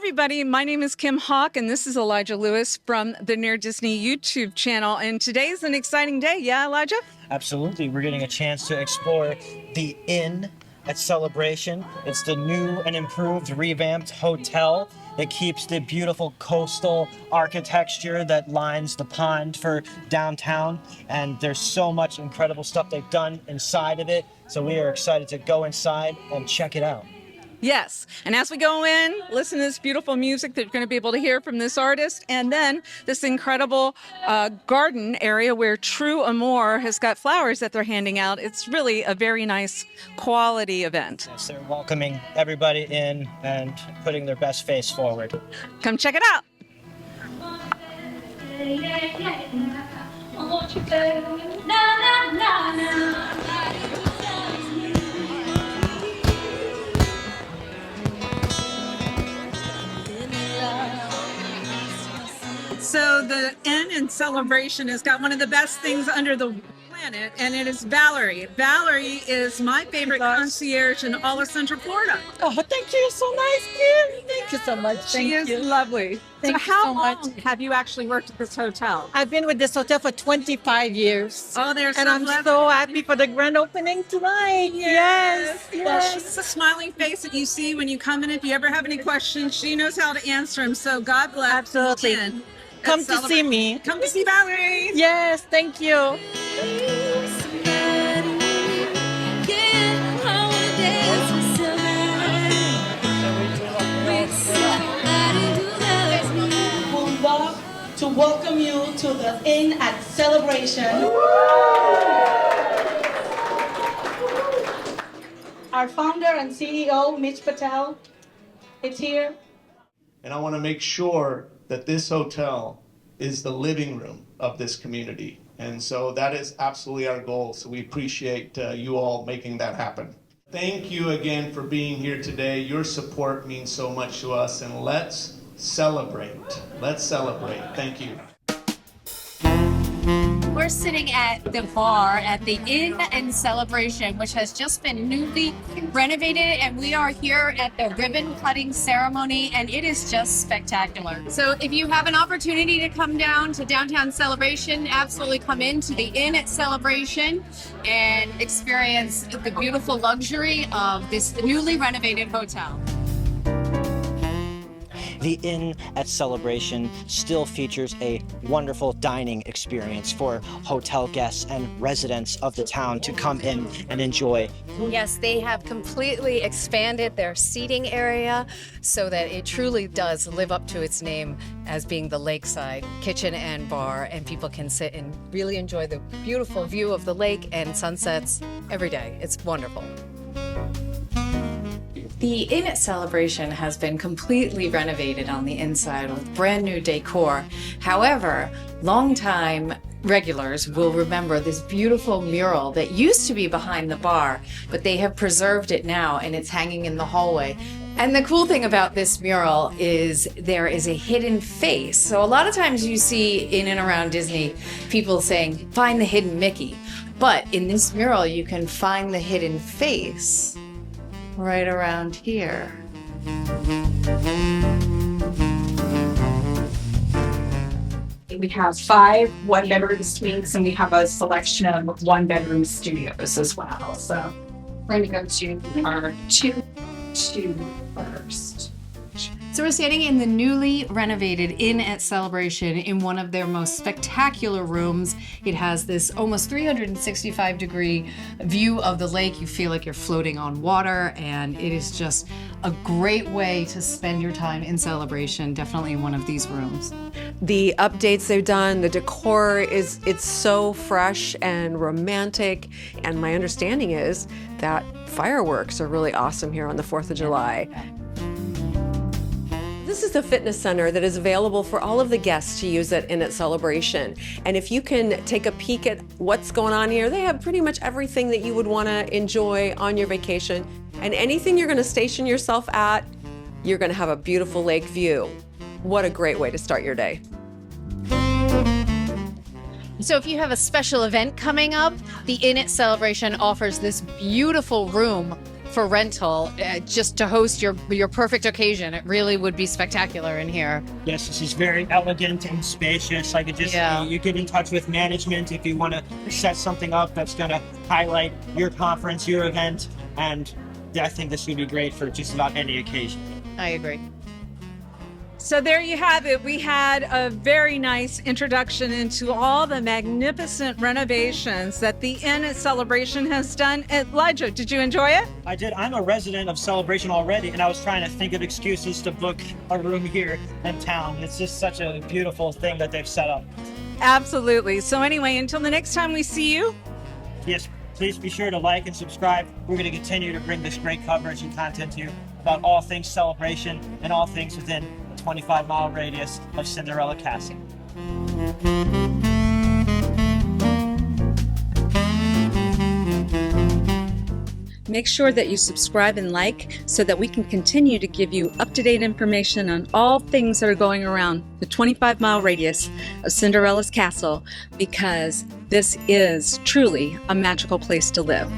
everybody. My name is Kim Hawk, and this is Elijah Lewis from the Near Disney YouTube channel. And today's an exciting day. Yeah, Elijah? Absolutely. We're getting a chance to explore the Inn at Celebration. It's the new and improved revamped hotel that keeps the beautiful coastal architecture that lines the pond for downtown. And there's so much incredible stuff they've done inside of it. So we are excited to go inside and check it out. Yes. And as we go in, listen to this beautiful music that you're going to be able to hear from this artist. And then this incredible garden area where True Amour has got flowers that they're handing out. It's really a very nice quality event. Yes, they're welcoming everybody in and putting their best face forward. Come check it out. So the Inn in Celebration has got one of the best things under the planet, and it is Valerie. Valerie is my favorite concierge in all of Central Florida. Oh, thank you. You're so nice, Kim. Thank you so much. She is lovely. Thank so you how so long much. have you actually worked at this hotel? I've been with this hotel for 25 years. Oh, there's and I'm so happy for the grand opening tonight. Yes. Well, she's a smiling face that you see when you come in. If you ever have any questions, she knows how to answer them. So God bless. Absolutely. the Inn. Come to see me. Come to see Valerie. Yes, thank you. Would love to welcome you to the Inn at Celebration. Our founder and CEO, Mitch Patel, is here. And I want to make sure that this hotel is the living room of this community. And so that is absolutely our goal. So we appreciate you all making that happen. Thank you again for being here today. Your support means so much to us, and let's celebrate. Let's celebrate. Thank you. We're sitting at the bar at the Inn and Celebration, which has just been newly renovated, and we are here at the ribbon cutting ceremony, and it is just spectacular. So if you have an opportunity to come down to downtown Celebration, absolutely come into the Inn at Celebration and experience the beautiful luxury of this newly renovated hotel. The Inn at Celebration still features a wonderful dining experience for hotel guests and residents of the town to come in and enjoy. Yes, they have completely expanded their seating area so that it truly does live up to its name as being the Lakeside Kitchen and Bar, and people can sit and really enjoy the beautiful view of the lake and sunsets every day. It's wonderful. The Inn at Celebration has been completely renovated on the inside with brand new decor. However, longtime regulars will remember this beautiful mural that used to be behind the bar, but they have preserved it now and it's hanging in the hallway. And the cool thing about this mural is there is a hidden face. So a lot of times you see in and around Disney people saying, find the hidden Mickey. But in this mural, you can find the hidden face right around here. We have 5 one-bedroom suites, and we have a selection of one-bedroom studios as well. So we're going to go to our two first. So we're standing in the newly renovated Inn at Celebration in one of their most spectacular rooms. It has this almost 365-degree view of the lake. You feel like you're floating on water, and it is just a great way to spend your time in Celebration, definitely in one of these rooms. The updates they've done, the decor it's so fresh and romantic, and my understanding is that fireworks are really awesome here on the 4th of July. This is a fitness center that is available for all of the guests to use at Inn at Celebration. And if you can take a peek at what's going on here, they have pretty much everything that you would want to enjoy on your vacation. And anything you're going to station yourself at, you're going to have a beautiful lake view. What a great way to start your day. So if you have a special event coming up, the Inn at Celebration offers this beautiful room for rental, just to host your perfect occasion. It really would be spectacular in here. Yes, this is very elegant and spacious. I could just, you get in touch with management if you want to set something up that's going to highlight your conference, your event, and I think this would be great for just about any occasion. I agree. So there you have it. We had a very nice introduction into all the magnificent renovations that the Inn at Celebration has done. Elijah, did you enjoy it? I did. I'm a resident of Celebration already, and I was trying to think of excuses to book a room here in town. It's just such a beautiful thing that they've set up. Absolutely. So anyway, until the next time we see you. Yes, please be sure to like and subscribe. We're going to continue to bring this great coverage and content to you about all things Celebration and all things within 25-mile radius of Cinderella Castle. Make sure that you subscribe and like so that we can continue to give you up-to-date information on all things that are going around the 25-mile radius of Cinderella's Castle, because this is truly a magical place to live.